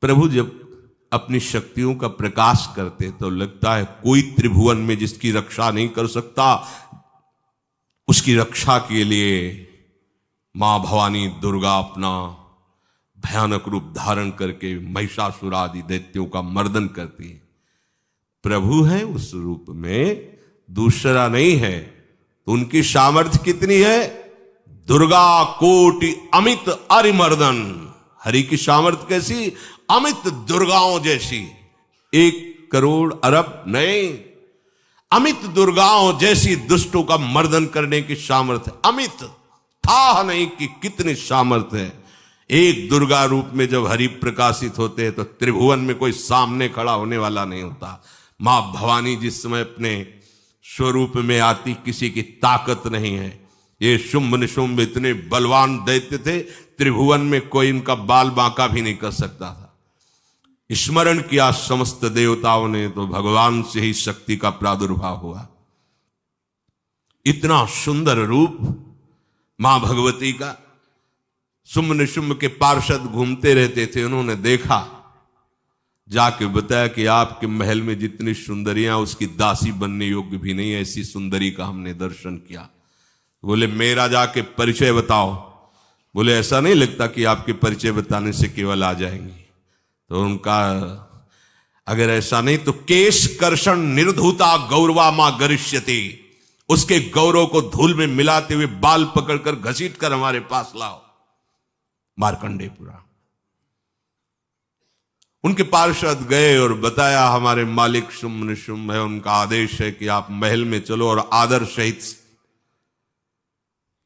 प्रभु जब अपनी शक्तियों का प्रकाश करते तो लगता है कोई त्रिभुवन में जिसकी रक्षा नहीं कर सकता। उसकी रक्षा के लिए मां भवानी दुर्गा अपना भयानक रूप धारण करके महिषासुर आदि दैत्यों का मर्दन करती है। प्रभु है उस रूप में, दूसरा नहीं है। तो उनकी सामर्थ्य कितनी है? दुर्गा कोटि अमित अरिमर्दन। हरि की सामर्थ्य कैसी? अमित दुर्गाओं जैसी। 1 करोड़ अरब नहीं, अमित दुर्गाओं जैसी दुष्टों का मर्दन करने की सामर्थ्य। अमित था नहीं कि कितनी सामर्थ्य है। एक दुर्गा रूप में जब हरि प्रकाशित होते हैं तो त्रिभुवन में कोई सामने खड़ा होने वाला नहीं होता। मां भवानी जिस समय अपने स्वरूप में आती, किसी की ताकत नहीं है। ये शुंभ निशुंभ इतने बलवान दैत्य थे, त्रिभुवन में कोई इनका बाल बांका भी नहीं कर सकता था। स्मरण किया समस्त देवताओं ने तो भगवान से ही शक्ति का प्रादुर्भाव हुआ। इतना सुंदर रूप मां भगवती का। शुंभ निशुंभ के पार्षद घूमते रहते थे, उन्होंने देखा, जाके बताया कि आपके महल में जितनी सुंदरियां उसकी दासी बनने योग्य भी नहीं है, ऐसी सुंदरी का हमने दर्शन किया। बोले मेरा जाके परिचय बताओ। बोले ऐसा नहीं लगता कि आपके परिचय बताने से केवल आ जाएंगी। तो उनका अगर ऐसा नहीं तो केश कर्षण निर्धूता गौरवा मां गरिष्यति। उसके गौरव को धूल में मिलाते हुए बाल पकड़कर घसीट कर हमारे पास लाओ। मार्कंडेय पुराण। उनके पार्षद गए और बताया हमारे मालिक शुंभ निशुंभ है, उनका आदेश है कि आप महल में चलो और आदर सहित,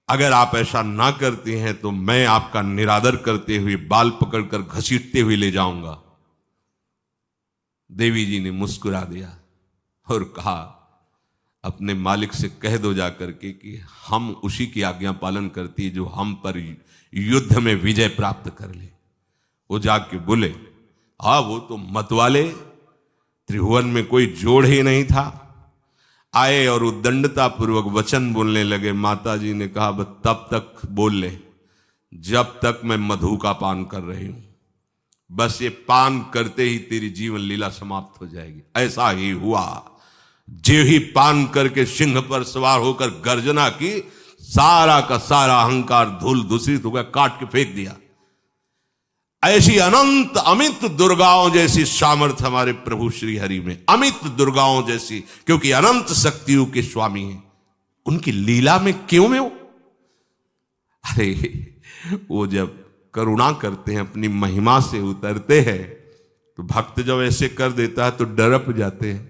अगर आप ऐसा ना करती हैं तो मैं आपका निरादर करते हुए बाल पकड़कर घसीटते हुए ले जाऊंगा। देवी जी ने मुस्कुरा दिया और कहा अपने मालिक से कह दो जाकर के कि हम उसी की आज्ञा पालन करती है जो हम पर युद्ध में विजय प्राप्त कर ले। वो जाके बोले हाँ वो तो मतवाले, त्रिभुवन में कोई जोड़ ही नहीं था। आए और उद्दंडता पूर्वक वचन बोलने लगे। माता जी ने कहा बस तब तक बोल ले जब तक मैं मधु का पान कर रही हूं। बस ये पान करते ही तेरी जीवन लीला समाप्त हो जाएगी। ऐसा ही हुआ। जो ही पान करके सिंह पर सवार होकर गर्जना की, सारा का सारा अहंकार धूल दूषित हो गया, काट के फेंक दिया। ऐसी अनंत अमित दुर्गाओं जैसी सामर्थ्य हमारे प्रभु श्री हरि में, अमित दुर्गाओं जैसी, क्योंकि अनंत शक्तियों के स्वामी हैं। उनकी लीला में क्यों में हो? अरे वो जब करुणा करते हैं, अपनी महिमा से उतरते हैं, तो भक्त जब ऐसे कर देता है तो डरप जाते हैं।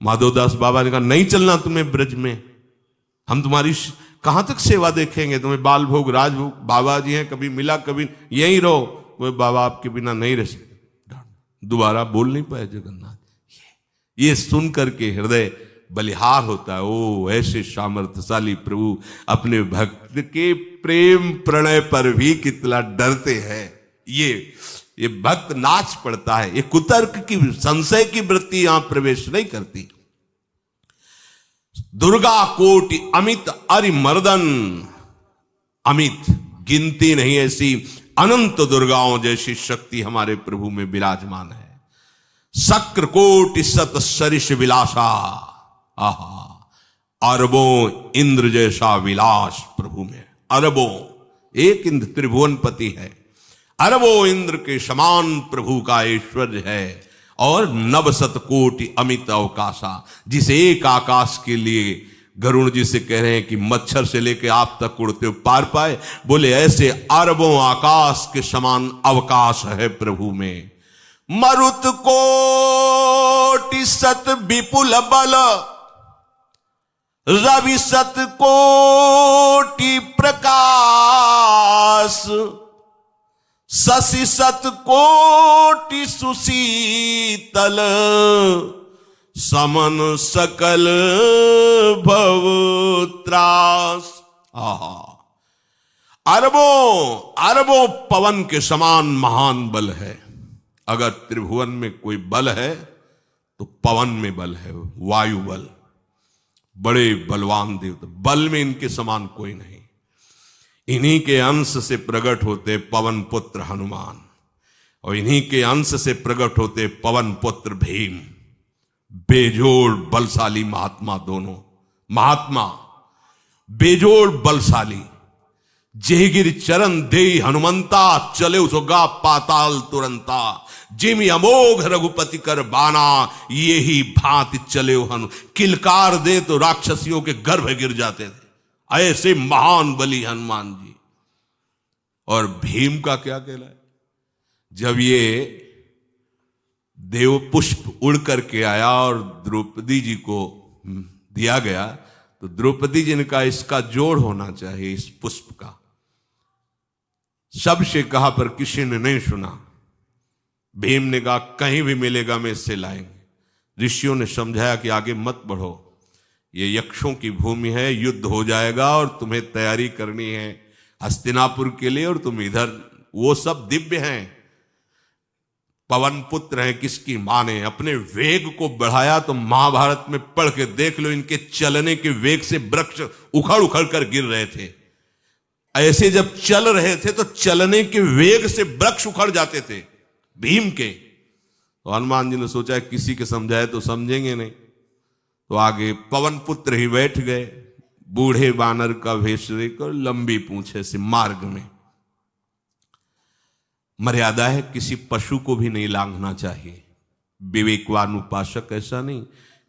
माधवदास बाबा ने कहा नहीं चलना तुम्हें ब्रज में, हम तुम्हारी कहां तक सेवा देखेंगे, तुम्हें बाल भोग राजभोग। बाबा जी हैं, कभी मिला कभी यहीं रहो। वो बाबा आपके बिना नहीं रह सकते। दोबारा बोल नहीं पाए जगन्नाथ। ये सुन करके हृदय बलिहार होता है। ओ ऐसे सामर्थ्यशाली प्रभु अपने भक्त के प्रेम प्रणय पर भी कितना डरते हैं। ये भक्त नाच पड़ता है। ये कुतर्क की, संशय की वृत्ति यहां प्रवेश नहीं करती। दुर्गा कोटि अमित अरिमर्दन। अमित गिनती नहीं, ऐसी अनंत दुर्गाओं जैसी शक्ति हमारे प्रभु में विराजमान है। शक्र कोटि सत सरिष विलासा। आहा, अरबों इंद्र जैसा विलास प्रभु में। अरबों, एक इंद्र त्रिभुवनपति है, अरबों इंद्र के समान प्रभु का ऐश्वर्य है। और नव शत कोटि अमित अवकाशा, जिसे एक आकाश के लिए गरुड़ जी से कह रहे हैं कि मच्छर से लेके आप तक उड़ते हो पार पाए। बोले ऐसे अरबों आकाश के समान अवकाश है प्रभु में। मरुत कोटि सत विपुल बल, रवि सत कोटि प्रकाश, शशि सत कोटि सुशीतल, समन सकल भव त्रास। अरबों पवन के समान महान बल है। अगर त्रिभुवन में कोई बल है तो पवन में बल है, वायु बल। बड़े बलवान देवता, बल में इनके समान कोई नहीं। इन्हीं के अंश से प्रकट होते पवन पुत्र हनुमान। और इन्हीं के अंश से प्रकट होते पवन पुत्र भीम, बेजोड़ बलशाली महात्मा। दोनों महात्मा बेजोड़ बलशाली। जेगिर चरण दे हनुमंता, चले उसोगा पाताल तुरंता। जिमि अमोघ रघुपति कर बाना, ये ही भांति चले हनु। किलकार दे तो राक्षसियों के गर्भ गिर जाते थे, ऐसे महान बली हनुमान जी। और भीम का क्या कहना है, जब ये देव पुष्प उड़ करके आया और द्रौपदी जी को दिया गया, तो द्रौपदी जी ने कहा इसका जोड़ होना चाहिए इस पुष्प का। सबसे कहा पर किसी ने नहीं सुना। भीम ने कहा कहीं भी मिलेगा मैं इससे लाएंगे। ऋषियों ने समझाया कि आगे मत बढ़ो, ये यक्षों की भूमि है, युद्ध हो जाएगा और तुम्हें तैयारी करनी है हस्तिनापुर के लिए, और तुम इधर, वो सब दिव्य हैं, पवन पुत्र हैं। किसकी मां ने अपने वेग को बढ़ाया तो महाभारत में पढ़ के देख लो, इनके चलने के वेग से वृक्ष उखड़ उखड़ कर गिर रहे थे। ऐसे जब चल रहे थे तो चलने के वेग से वृक्ष उखड़ जाते थे भीम के। तो हनुमान जी ने सोचा किसी के समझाए तो समझेंगे नहीं, तो आगे पवन पुत्र ही बैठ गए, बूढ़े बानर का वेश लेकर, लंबी पूंछे से। मार्ग में मर्यादा है, किसी पशु को भी नहीं लांघना चाहिए। विवेकवान उपासक ऐसा नहीं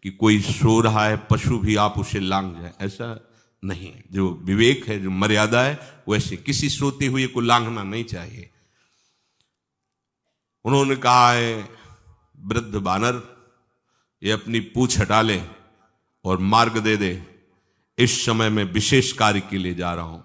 कि कोई सो रहा है पशु भी आप उसे लांघ जाए, ऐसा नहीं। जो विवेक है, जो मर्यादा है, वैसे किसी सोते हुए को लांघना नहीं चाहिए। उन्होंने कहा है वृद्ध बानर ये अपनी पूंछ हटा ले और मार्ग दे दे, इस समय मैं विशेष कार्य के लिए जा रहा हूं।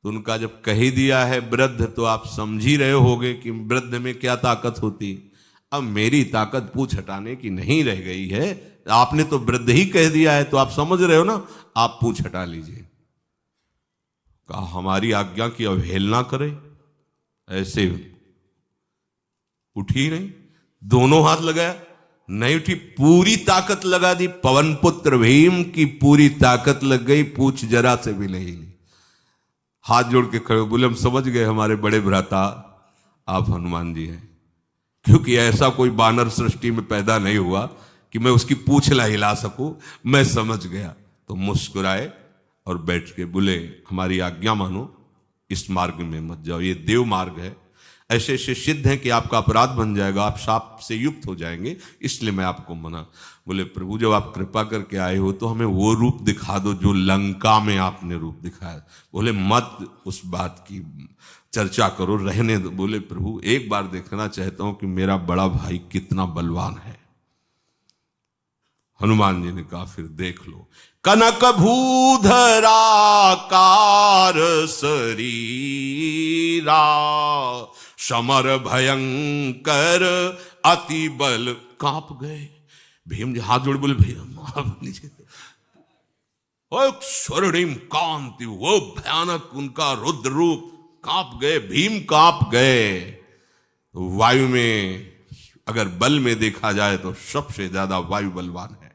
तो उनका जब कह ही दिया है वृद्ध, तो आप समझ ही रहे होगे कि वृद्ध में क्या ताकत होती। अब मेरी ताकत पूंछ हटाने की नहीं रह गई है, आपने तो वृद्ध ही कह दिया है, तो आप समझ रहे हो ना, आप पूंछ हटा लीजिए। कहा हमारी आज्ञा की अवहेलना करे, ऐसे उठी नहीं, दोनों हाथ लगाया, नहीं उठी, पूरी ताकत लगा दी। पवन पुत्र भीम की पूरी ताकत लग गई, पूंछ जरा से भी नहीं ली। हाथ जोड़ के खड़े बोले हम समझ गए हमारे बड़े भ्राता आप हनुमान जी हैं, क्योंकि ऐसा कोई बानर सृष्टि में पैदा नहीं हुआ कि मैं उसकी पूंछ ला हिला सकूं, मैं समझ गया। तो मुस्कुराए और बैठ के बोले हमारी आज्ञा मानो, इस मार्ग में मत जाओ, ये देव मार्ग है, ऐसे ऐसे सिद्ध है कि आपका अपराध बन जाएगा, आप शाप से युक्त हो जाएंगे, इसलिए मैं आपको मना। बोले प्रभु जब आप कृपा करके आए हो तो हमें वो रूप दिखा दो जो लंका में आपने रूप दिखाया। बोले मत उस बात की चर्चा करो, रहने दो। बोले प्रभु एक बार देखना चाहता हूं कि मेरा बड़ा भाई कितना बलवान है। हनुमान जी ने कहा फिर देख लो। कनक भूधरा कार शरीरा, समर भयंकर अति बल। कांप गए भीम जी, हाथ जोड़ बोले भैया स्वर्णिम कांति, वो भयानक उनका रुद्र रूप, कांप गए भीम, कांप गए। वायु में अगर बल में देखा जाए तो सबसे ज्यादा वायु बलवान है।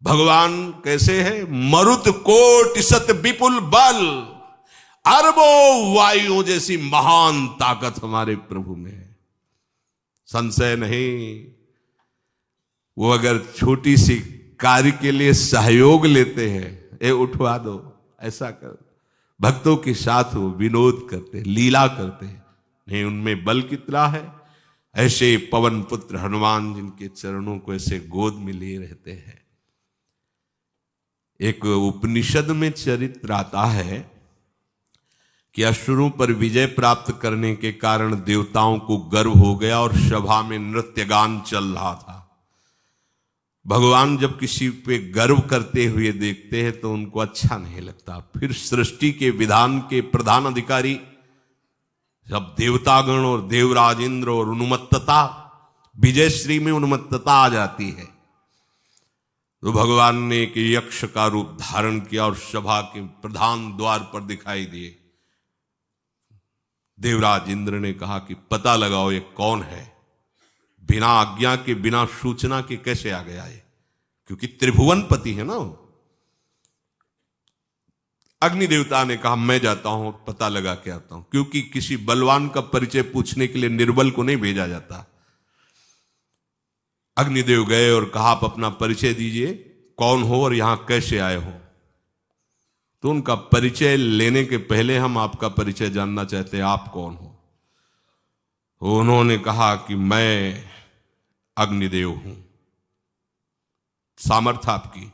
भगवान कैसे है, मरुत कोटि सत विपुल बल, अरबों वायुओं जैसी महान ताकत हमारे प्रभु में है, संशय नहीं। वो अगर छोटी सी कार्य के लिए सहयोग लेते हैं, ए उठवा दो, ऐसा कर, भक्तों के साथ वो विनोद करते, लीला करते, नहीं उनमें बल कितना है। ऐसे पवन पुत्र हनुमान जिनके चरणों को ऐसे गोद में लिए रहते हैं। एक उपनिषद में चरित्र आता है कि असुरों पर विजय प्राप्त करने के कारण देवताओं को गर्व हो गया और सभा में नृत्य गान चल रहा था। भगवान जब किसी पे गर्व करते हुए देखते हैं तो उनको अच्छा नहीं लगता। फिर सृष्टि के विधान के प्रधान अधिकारी जब देवतागण और देवराज इंद्र और उन्मत्तता, विजयश्री में उन्मत्तता आ जाती है, तो भगवान ने एक यक्ष का रूप धारण किया और सभा के प्रधान द्वार पर दिखाई दिए। देवराज इंद्र ने कहा कि पता लगाओ ये कौन है, बिना आज्ञा के, बिना सूचना के कैसे आ गया ये, क्योंकि त्रिभुवनपति है ना। अग्नि देवता ने कहा मैं जाता हूं, पता लगा के आता हूं, क्योंकि किसी बलवान का परिचय पूछने के लिए निर्बल को नहीं भेजा जाता। अग्निदेव गए और कहा आप अपना परिचय दीजिए, कौन हो और यहां कैसे आए हो। तो उनका परिचय लेने के पहले हम आपका परिचय जानना चाहते हैं, आप कौन हो। उन्होंने कहा कि मैं अग्निदेव हूं। सामर्थ्य आपकी,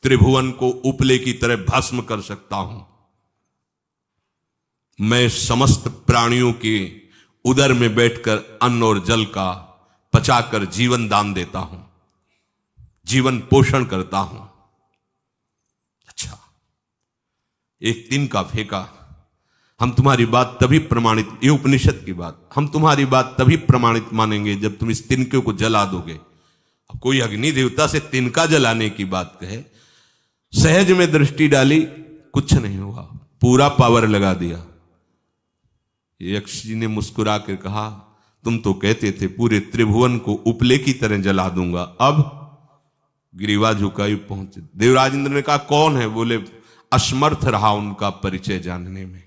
त्रिभुवन को उपले की तरह भस्म कर सकता हूं। मैं समस्त प्राणियों के उदर में बैठकर अन्न और जल का पचाकर जीवन दान देता हूं, जीवन पोषण करता हूं। अच्छा, एक तिनका फेंका, हम तुम्हारी बात तभी प्रमाणित, ये उपनिषद की बात, हम तुम्हारी बात तभी प्रमाणित मानेंगे जब तुम इस तिनके को जला दोगे। अब कोई अग्नि देवता से तिनका जलाने की बात कहे, सहज में दृष्टि डाली, कुछ नहीं हुआ, पूरा पावर लगा दिया। यक्ष जी ने मुस्कुरा कर कहा तुम तो कहते थे पूरे त्रिभुवन को उपले की तरह जला दूंगा, अब गिरिवा झुकाई पहुंचे। देवराज इंद्र ने कहा कौन है। बोले असमर्थ रहा उनका परिचय जानने में,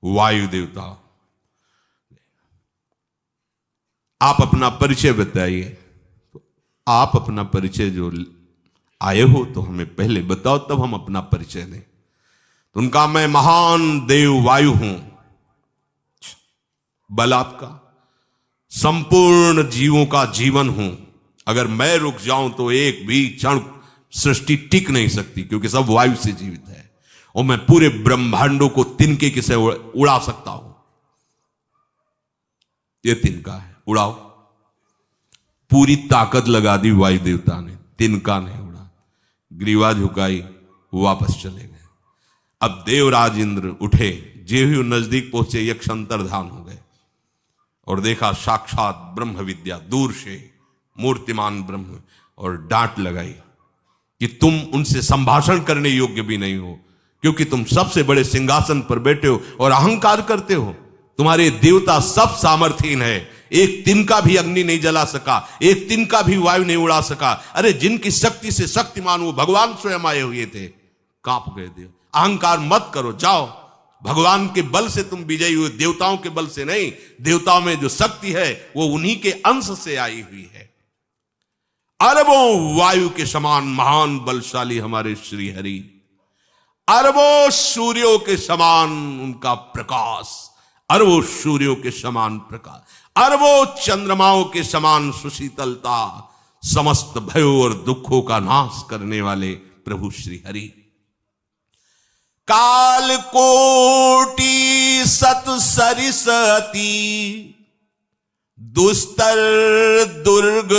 वायु देवता। आप अपना परिचय बताइए। आप अपना परिचय जो आए हो तो हमें पहले बताओ, तब हम अपना परिचय दें। तो उनका मैं महान देव वायु हूं। बल आपका, संपूर्ण जीवों का जीवन हूं। अगर मैं रुक जाऊं तो एक भी क्षण सृष्टि टिक नहीं सकती, क्योंकि सब वायु से जीवित है। और मैं पूरे ब्रह्मांडों को तिनके से उड़ा सकता हूं। ये तिनका है, उड़ाओ। पूरी ताकत लगा दी वायु देवता ने, तिनका नहीं उड़ा। ग्रीवा झुकाई, वापस चले गए। अब देवराज इंद्र उठे, जे ही नजदीक पहुंचे यक्ष अंतर्धान हो गए और देखा साक्षात ब्रह्म विद्या, दूर से मूर्तिमान ब्रह्म, और डांट लगाई कि तुम उनसे संभाषण करने योग्य भी नहीं हो, क्योंकि तुम सबसे बड़े सिंहासन पर बैठे हो और अहंकार करते हो। तुम्हारे देवता सब सामर्थ्यहीन है, एक तिनका भी अग्नि नहीं जला सका, एक तिनका भी वायु नहीं उड़ा सका। अरे जिनकी शक्ति से शक्तिमान वो भगवान स्वयं आए हुए थे, कांप गए देव। अहंकार मत करो, जाओ। भगवान के बल से तुम विजयी हुए, देवताओं के बल से नहीं। देवताओं में जो शक्ति है वो उन्हीं के अंश से आई हुई है। अरबों वायु के समान महान बलशाली हमारे श्री हरि, अरबों सूर्यों के समान उनका प्रकाश, अरबों सूर्यों के समान प्रकाश, अरबों चंद्रमाओं के समान सुशीतलता, समस्त भयों और दुखों का नाश करने वाले प्रभु श्री हरि। काल कोटि सत सरिसती, दुस्तर दुर्ग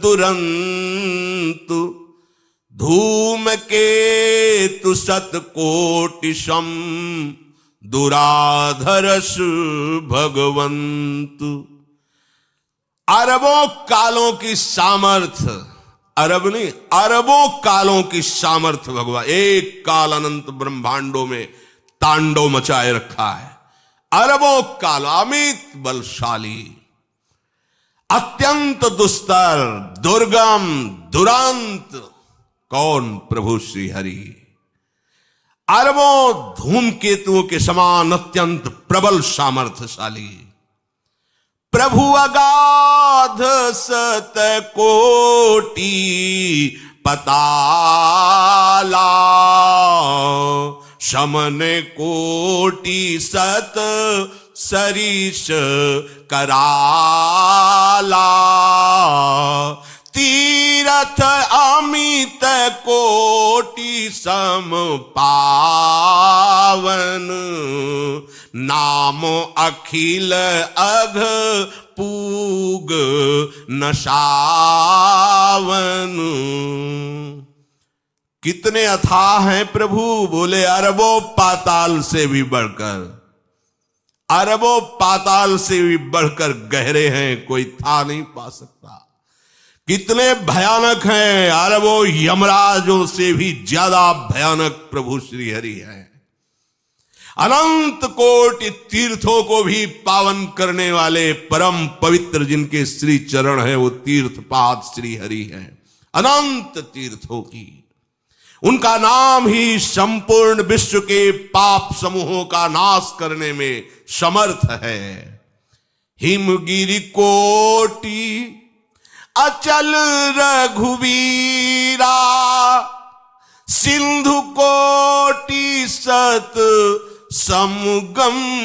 दुरंत, धूम के तु सत कोटि सम, दुराधरस भगवंत। अरबों कालों की सामर्थ्य, अरब नहीं अरबों कालों की सामर्थ्य भगवान, एक काल अनंत ब्रह्मांडों में तांडव मचाए रखा है। अरबों काल, अमित बलशाली, अत्यंत दुस्तर, दुर्गम, दुरांत। कौन? प्रभु श्री हरि। अरबों धूमकेतुओं के समान अत्यंत प्रबल सामर्थ्यशाली प्रभु, अगाध सत कोटि पताला, शमन कोटि सत सरिष कराला, तीरथ अमित कोटि सम पावन, नाम अखिल अघ पूग नशावन। कितने अथाह हैं प्रभु। बोले अरबों पाताल से भी बढ़कर, अरबों पाताल से भी बढ़कर गहरे हैं, कोई था नहीं पा सकता। कितने भयानक हैं, अरबों यमराजों से भी ज्यादा भयानक प्रभु श्री हरि हैं। अनंत कोटि तीर्थों को भी पावन करने वाले परम पवित्र जिनके श्री चरण हैं, वो तीर्थपाद श्री हरि हैं। अनंत तीर्थों की उनका नाम ही संपूर्ण विश्व के पाप समूहों का नाश करने में समर्थ है। हिमगिरि कोटि अचल रघुवीरा, सिंधु कोटि सत समगंभीरा,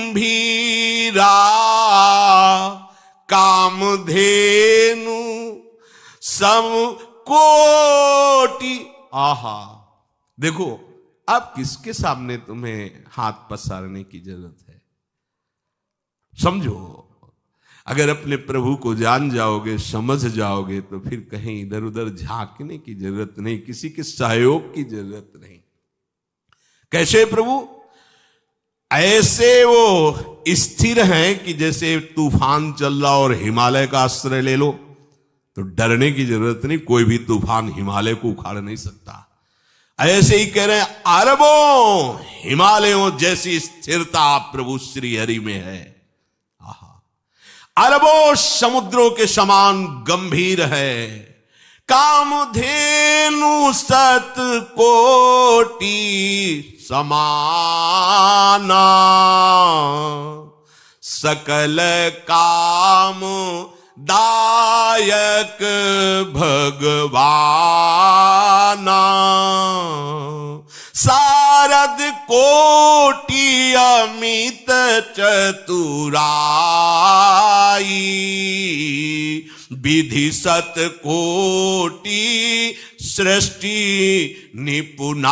कामधेनु सम कोटि। आहा, देखो अब किसके सामने तुम्हें हाथ पसारने की जरूरत है? समझो, अगर अपने प्रभु को जान जाओगे, समझ जाओगे, तो फिर कहीं इधर उधर झांकने की जरूरत नहीं, किसी के सहयोग की जरूरत नहीं। कैसे प्रभु? ऐसे वो स्थिर हैं कि जैसे तूफान चल रहा और हिमालय का आश्रय ले लो तो डरने की जरूरत नहीं, कोई भी तूफान हिमालय को उखाड़ नहीं सकता। ऐसे ही कह रहे हैं, अरबों हिमालयों जैसी स्थिरता प्रभु श्री हरि में है। अरबों समुद्रों के समान गंभीर है। कामधेनु सत कोटि समाना, सकल काम दायक भगवाना, सारद कोटि अमित चतुराई, विधि सत कोटि सृष्टि निपुनाई,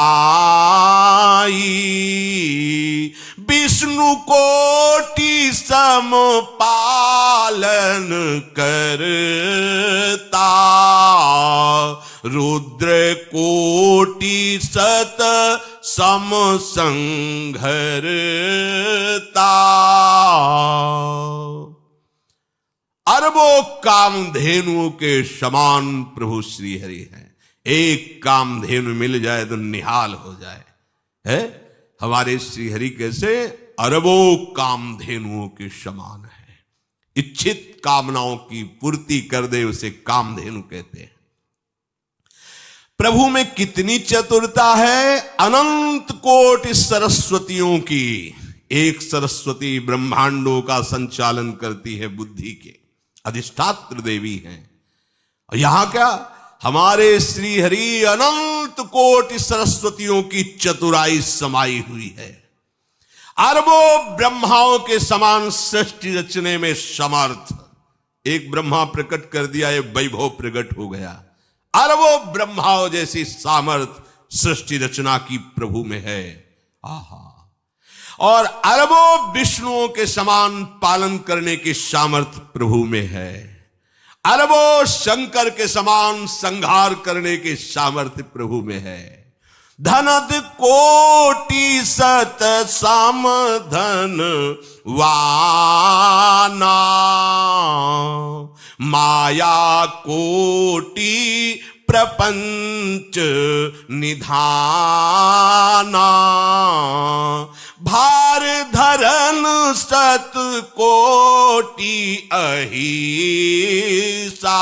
विष्णु कोटि सम पालन करता, रुद्र कोटि सत सम संघरता। अरबों कामधेनुओं के समान प्रभु श्री हरि हैं। एक कामधेनु मिल जाए तो निहाल हो जाए। है हमारे श्री हरि कैसे? अरबों कामधेनुओं के समान है। इच्छित कामनाओं की पूर्ति कर दे उसे कामधेनु कहते हैं। प्रभु में कितनी चतुरता है! अनंत कोटि सरस्वतियों की एक सरस्वती ब्रह्मांडों का संचालन करती है, बुद्धि के अधिष्ठात्र देवी हैं। और यहां क्या, हमारे श्री हरि अनंत कोटि सरस्वतियों की चतुराई समाई हुई है। अरबों ब्रह्माओं के समान सृष्टि रचने में समर्थ। एक ब्रह्मा प्रकट कर दिया, एक वैभव प्रकट हो गया। अरबों ब्रह्माओं जैसी सामर्थ सृष्टि रचना की प्रभु में है। आहा! और अरबों विष्णुओं के समान पालन करने की सामर्थ प्रभु में है। अरबों शंकर के समान संहार करने की सामर्थ्य प्रभु में है। धनद कोटि सत सम धन वाना, माया कोटि प्रपंच निधाना, भार धरन सत कोटि अहिसा,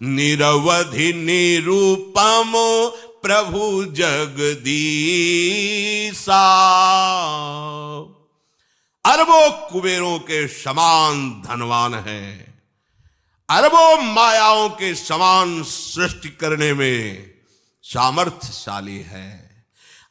निरवधि निरूपम प्रभु जगदीसा। अरबों कुबेरों के समान धनवान है। अरबों मायाओं के समान सृष्टि करने में सामर्थ्यशाली है।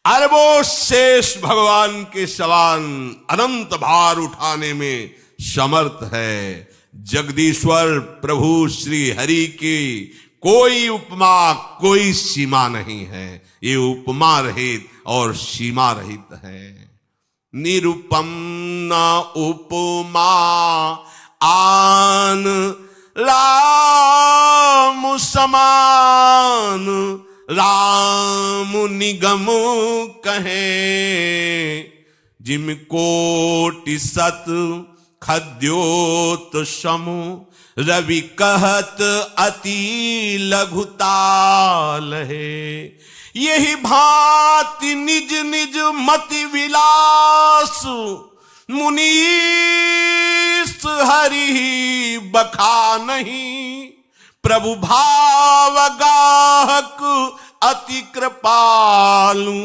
अरबों शेष भगवान के समान अनंत भार उठाने में समर्थ है। जगदीश्वर प्रभु श्री हरि की कोई उपमा, कोई सीमा नहीं है। ये उपमा रहित और सीमा रहित है। निरुपम न उपमा आन राम समान, राम निगम कहे, जिम कोटि सत खद्योत समु, रवि कहत अति लघुताल है। यही भांति निज निज मति विलास, मुनीस हरि बखा नहीं। प्रभु भाव गाहक अति कृपालु,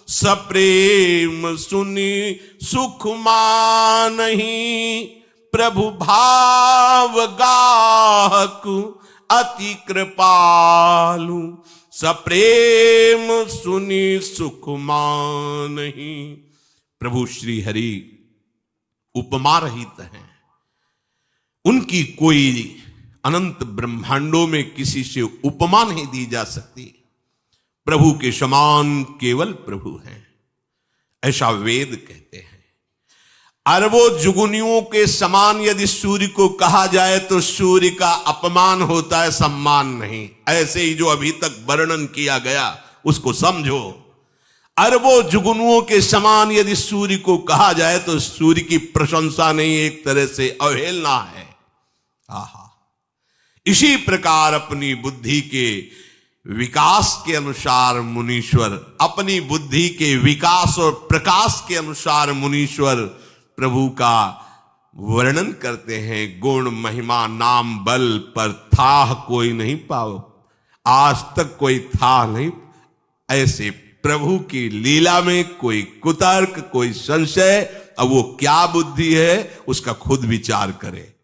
सप्रेम सुनि सुख मानहि। प्रभु भाव गाहक अति कृपालु, सप्रेम सुनि सुख मानहि। प्रभु श्री हरि उपमा रहित हैं, उनकी कोई अनंत ब्रह्मांडों में किसी से उपमा नहीं दी जा सकती। प्रभु के समान केवल प्रभु हैं, ऐसा वेद कहते हैं। अरबों जुगुनियों के समान यदि सूर्य को कहा जाए तो सूर्य का अपमान होता है, सम्मान नहीं। ऐसे ही जो अभी तक वर्णन किया गया उसको समझो। अरबों जुगनुओं के समान यदि सूर्य को कहा जाए तो सूर्य की प्रशंसा नहीं, एक तरह से अवहेलना है। आहा, इसी प्रकार अपनी बुद्धि के विकास के अनुसार मुनीश्वर, अपनी बुद्धि के विकास और प्रकाश के अनुसार मुनीश्वर प्रभु का वर्णन करते हैं। गुण महिमा नाम बल पर थाह कोई नहीं पाओ, आज तक कोई था नहीं। ऐसे प्रभु की लीला में कोई कुतर्क, कोई संशय, अब वो क्या बुद्धि है उसका खुद विचार करे।